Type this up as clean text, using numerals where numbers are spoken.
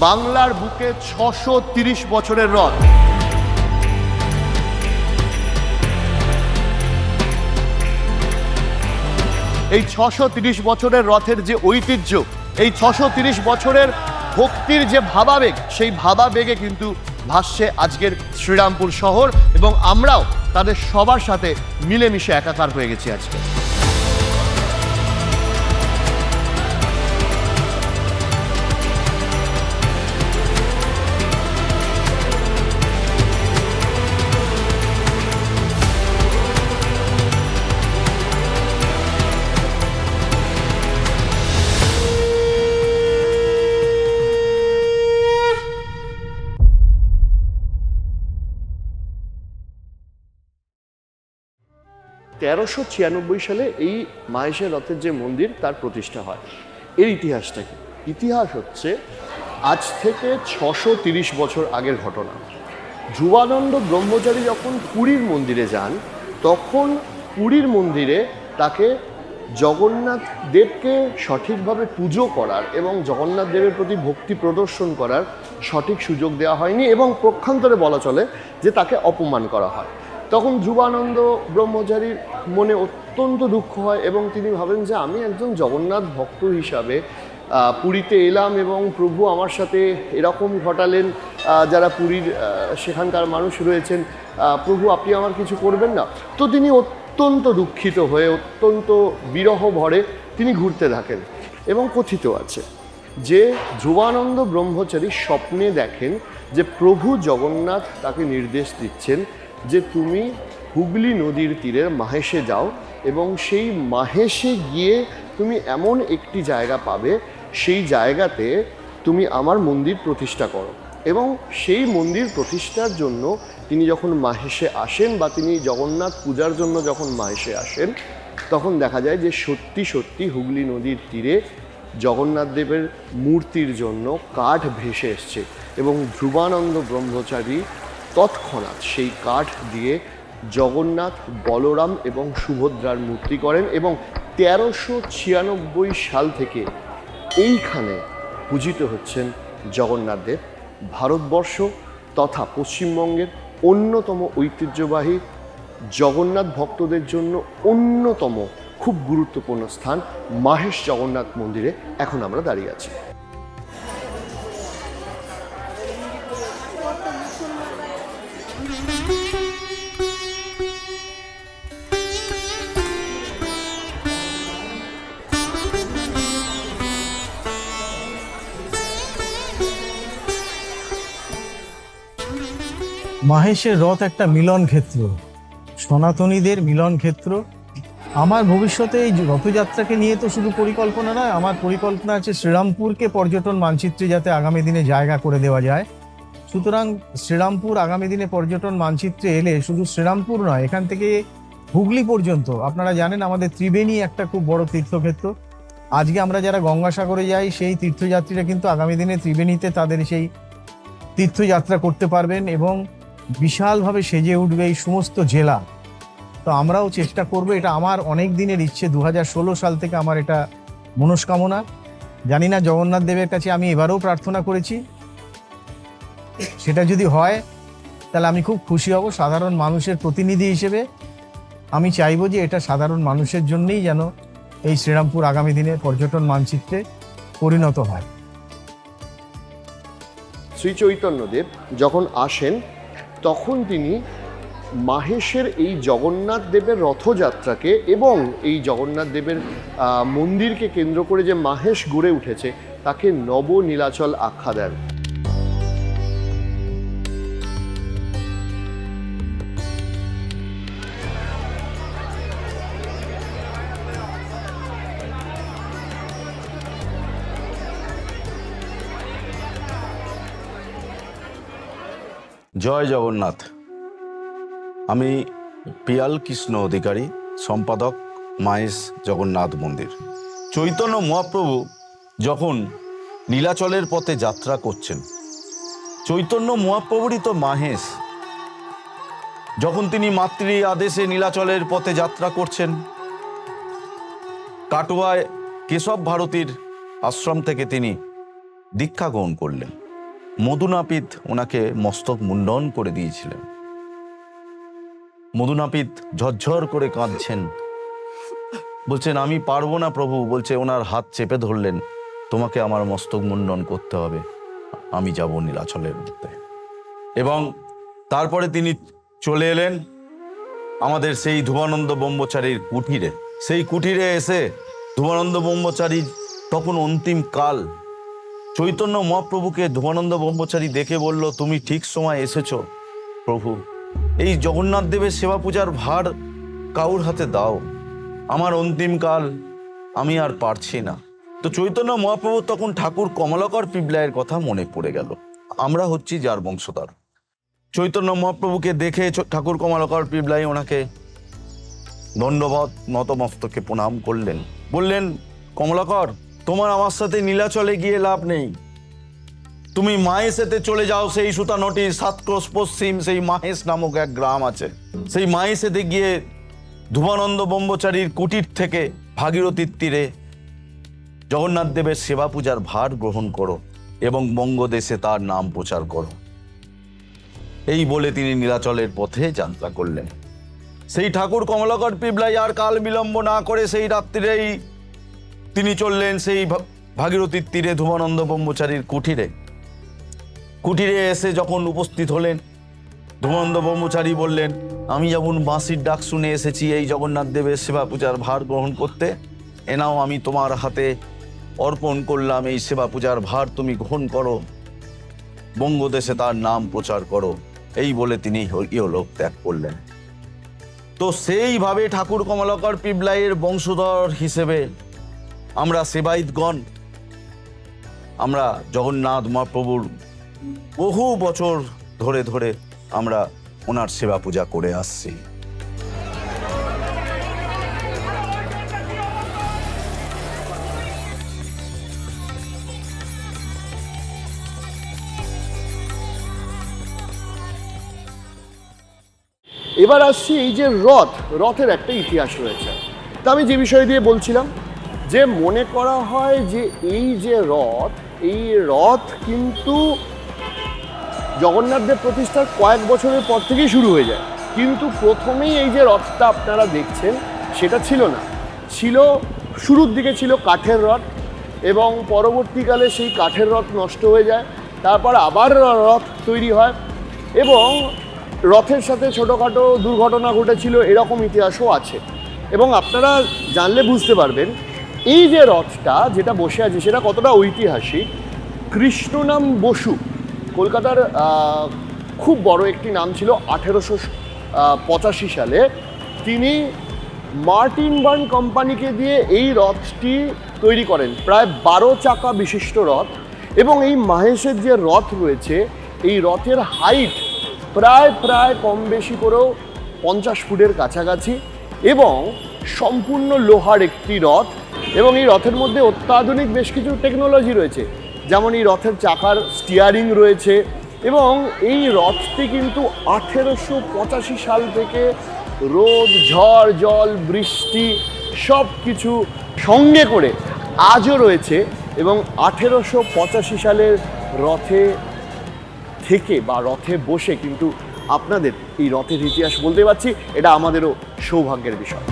বাংলার বুকে 630 বছরের রথ। এই 630 বছরের রথের যে ঐতিহ্য, এই 630 বছরের ভক্তির যে ভাবাবেগ, সেই ভাবাবেগে কিন্তু ভাসছে আজকের শ্রীরামপুর শহর, এবং আমরাও তাদের সবার সাথে মিলেমিশে একাকার হয়ে গেছি আজকে। তেরোশো 96 সালে এই মাহেশের রথের যে মন্দির তার প্রতিষ্ঠা হয়। এর ইতিহাসটা কি? ইতিহাস হচ্ছে আজ থেকে 630 বছর আগের ঘটনা। ধ্রুবানন্দ ব্রহ্মচারী যখন পুরীর মন্দিরে যান, তখন পুরীর মন্দিরে তাকে জগন্নাথ দেবকে সঠিকভাবে পুজো করার এবং জগন্নাথ দেবের প্রতি ভক্তি প্রদর্শন করার সঠিক সুযোগ দেওয়া হয়নি, এবং পক্ষান্তরে বলা চলে যে তাকে অপমান করা হয়। তখন ধ্রুবানন্দ ব্রহ্মচারীর মনে অত্যন্ত দুঃখ হয় এবং তিনি ভাবেন যে আমি একজন জগন্নাথ ভক্ত হিসাবে পুরীতে এলাম এবং প্রভু আমার সাথে এরকম ঘটালেন, যারা পুরীর সেখানকার মানুষ রয়েছেন, প্রভু আপনি আমার কিছু করবেন না? তো তিনি অত্যন্ত দুঃখিত হয়ে, অত্যন্ত বিরহ ভরে তিনি ঘুরতে থাকেন। এবং কথিত আছে যে ধ্রুবানন্দ ব্রহ্মচারী স্বপ্নে দেখেন যে প্রভু জগন্নাথ তাকে নির্দেশ দিচ্ছেন যে তুমি হুগলি নদীর তীরের মাহেশে যাও, এবং সেই মাহেশে গিয়ে তুমি এমন একটি জায়গা পাবে, সেই জায়গাতে তুমি আমার মন্দির প্রতিষ্ঠা করো। এবং সেই মন্দির প্রতিষ্ঠার জন্য তিনি যখন মাহেশে আসেন, বা তিনি জগন্নাথ পূজার জন্য যখন মাহেশে আসেন, তখন দেখা যায় যে সত্যি সত্যি হুগলি নদীর তীরে জগন্নাথ দেবের মূর্তির জন্য কাঠ ভেসে এসছে, এবং ধ্রুবানন্দ ব্রহ্মচারী তৎক্ষণাৎ সেই কাঠ দিয়ে জগন্নাথ, বলরাম এবং সুভদ্রার মূর্তি করেন, এবং 1396 সাল থেকে এইখানে পূজিত হচ্ছেন জগন্নাথ দেব। ভারতবর্ষ তথা পশ্চিমবঙ্গের অন্যতম ঐতিহ্যবাহী জগন্নাথ ভক্তদের জন্য অন্যতম খুব গুরুত্বপূর্ণ স্থান মাহেশ জগন্নাথ মন্দিরে এখন আমরা দাঁড়িয়ে আছি। মাহেশের রথ একটা মিলন ক্ষেত্র, সনাতনীদের মিলন ক্ষেত্র। আমার ভবিষ্যতে এই রথযাত্রাকে নিয়ে তো শুধু পরিকল্পনা নয়, আমার পরিকল্পনা আছে শ্রীরামপুরকে পর্যটন মানচিত্রে যাতে আগামী দিনে জায়গা করে দেওয়া যায়। সুতরাং শ্রীরামপুর আগামী দিনে পর্যটন মানচিত্রে এলে শুধু শ্রীরামপুর নয়, এখান থেকে হুগলি পর্যন্ত, আপনারা জানেন আমাদের ত্রিবেণী একটা খুব বড় তীর্থক্ষেত্র। আজকে আমরা যারা গঙ্গাসাগরে যাই, সেই তীর্থযাত্রীরা কিন্তু আগামী দিনে ত্রিবেণীতে তাদের সেই তীর্থযাত্রা করতে পারবেন, এবং বিশালভাবে সেজে উঠবে এই সমস্ত জেলা। তো আমরাও চেষ্টা করব, এটা আমার অনেক দিনের ইচ্ছে, 2016 সাল থেকে আমার এটা মনস্কামনা। জানি না জগন্নাথ দেবের কাছে আমি এবারেও প্রার্থনা করেছি, সেটা যদি হয় তাহলে আমি খুব খুশি হব। সাধারণ মানুষের প্রতিনিধি হিসেবে আমি চাইবো যে এটা সাধারণ মানুষের জন্যই যেন এই শ্রীরামপুর আগামী দিনে পর্যটন মানচিত্রে পরিণত হয়। শ্রী চৈতন্যদেব যখন আসেন, তখন তিনি মাহেশের এই জগন্নাথ দেবের রথযাত্রাকে এবং এই জগন্নাথ দেবের মন্দিরকে কেন্দ্র করে যে মাহেশ গড়ে উঠেছে তাকে নবনীলাচল আখ্যা দেন। জয় জগন্নাথ। আমি পিয়াল কৃষ্ণ অধিকারী, সম্পাদক, মাহেশ জগন্নাথ মন্দির। চৈতন্য মহাপ্রভু যখন নীলাচলের পথে যাত্রা করছেন, চৈতন্য মহাপ্রভুরই তো মাহেশ। যখন তিনি মাতৃ আদেশে নীলাচলের পথে যাত্রা করছেন, কাটোয়ায় কেশব ভারতীর আশ্রম থেকে তিনি দীক্ষা গ্রহণ করলেন। মধুনাপিত ওনাকে মস্তক মুন্ডন করে দিয়েছিলেন। মধুনাপিত ঝরঝর করে কাঁদছেন, বলছেন আমি পারবো না প্রভু। বলছে, ওনার হাত চেপে ধরলেন, তোমাকে আমার মস্তক মুন্ডন করতে হবে, আমি যাব নীলাচলের মধ্যে। এবং তারপরে তিনি চলে এলেন আমাদের সেই ধ্রুবানন্দ ব্রহ্মচারীর কুটিরে। সেই কুটিরে এসে ধ্রুবানন্দ ব্রহ্মচারীর তখন অন্তিম কাল। চৈতন্য মহাপ্রভুকে ধ্রুবানন্দ ব্রহ্মচারী দেখে বলল, তুমি ঠিক সময় এসেছো প্রভু, এই জগন্নাথ দেবের সেবা পূজার ভার কাউর হাতে দাও, আমার অন্তিম কাল, আমি আর পারছি না। তো চৈতন্য মহাপ্রভু তখন ঠাকুর কমলাকর পিবলাইয়ের কথা মনে পড়ে গেল। আমরা হচ্ছি যার বংশধর। চৈতন্য মহাপ্রভুকে দেখে ঠাকুর কমলাকর পিবলাই ওনাকে দণ্ডবত নতমস্তকে প্রণাম করলেন, বললেন, কমলাকর, তোমার আমার সাথে নীলাচলে গিয়ে লাভ নেই, তুমি মাহেশেতে চলে যাও। সেই সুতানটি 7 ক্রোশ পশ্চিম সেই মাহেশ নামক এক গ্রাম আছে, সেই মাহেশেতে গিয়ে ধ্রুবানন্দ ব্রহ্মচারীর কুটির থেকে ভাগীরথীর তীরে জগন্নাথ দেবের সেবা পূজার ভার গ্রহণ করো এবং বঙ্গদেশে তার নাম প্রচার করো। এই বলে তিনি নীলাচলের পথে যাত্রা করলেন। সেই ঠাকুর কমলাকর পিবলাই আর কাল বিলম্ব না করে সেই রাত্রিরেই তিনি চললেন সেই ভাগীরথীর তীরে ধ্রুবানন্দ ব্রহ্মচারীর কুটিরে। কুটিরে এসে যখন উপস্থিত হলেন, ধ্রুবানন্দ ব্রহ্মচারী বললেন, আমি যেমন বাঁশির ডাক শুনে এসেছি এই জগন্নাথ দেবের সেবা পূজার ভার গ্রহণ করতে, এনাও আমি তোমার হাতে অর্পণ করলাম, এই সেবা পূজার ভার তুমি গ্রহণ করো, বঙ্গদেশে তার নাম প্রচার করো। এই বলে তিনি ইহলোক ত্যাগ করলেন। তো সেইভাবে ঠাকুর কমলাকর পিবলাইয়ের বংশধর হিসেবে আমরা সেবায়িতগণ, আমরা জগন্নাথ মহাপ্রভুর বহু বছর ধরে ধরে আমরা ওনার সেবা পূজা করে আসছি। এবার আসছি এই যে রথের একটা ইতিহাস রয়েছে। তা আমি যে বিষয় দিয়ে বলছিলাম, যে মনে করা হয় যে এই যে এই রথ কিন্তু জগন্নাথ দেব প্রতিষ্ঠার কয়েক বছরের পর থেকেই শুরু হয়ে যায়। কিন্তু প্রথমেই এই যে রথটা আপনারা দেখছেন সেটা ছিল না, ছিল শুরুর দিকে ছিল কাঠের রথ, এবং পরবর্তীকালে সেই কাঠের রথ নষ্ট হয়ে যায়, তারপর আবার রথ তৈরি হয়, এবং রথের সাথে ছোটোখাটো দুর্ঘটনা ঘটেছিল, এরকম ইতিহাসও আছে। এবং আপনারা জানলে বুঝতে পারবেন এই যে রথটা যেটা বসে আছে সেটা কতটা ঐতিহাসিক। কৃষ্ণনাম বসু কলকাতার খুব বড় একটি নাম ছিল। 1885 সালে তিনি মার্টিন বার্ন কোম্পানিকে দিয়ে এই রথটি তৈরি করেন, প্রায় 12 চাকা বিশিষ্ট রথ। এবং এই মাহেশের যে রথ রয়েছে, এই রথের হাইট প্রায় কম বেশি করেও 50 ফুটের কাছাকাছি, এবং সম্পূর্ণ লোহার একটি রথ। এবং এই রথের মধ্যে অত্যাধুনিক বেশ কিছু টেকনোলজি রয়েছে, যেমন এই রথের চাকার স্টিয়ারিং রয়েছে। এবং এই রথটি কিন্তু 1885 সাল থেকে রোদ, ঝড়, জল, বৃষ্টি সব কিছু সঙ্গে করে আজও রয়েছে। এবং 1885 সালের রথে থেকে বা রথে বসে কিন্তু আপনাদের এই রথের ইতিহাস বলতে পারছি, এটা আমাদেরও সৌভাগ্যের বিষয়।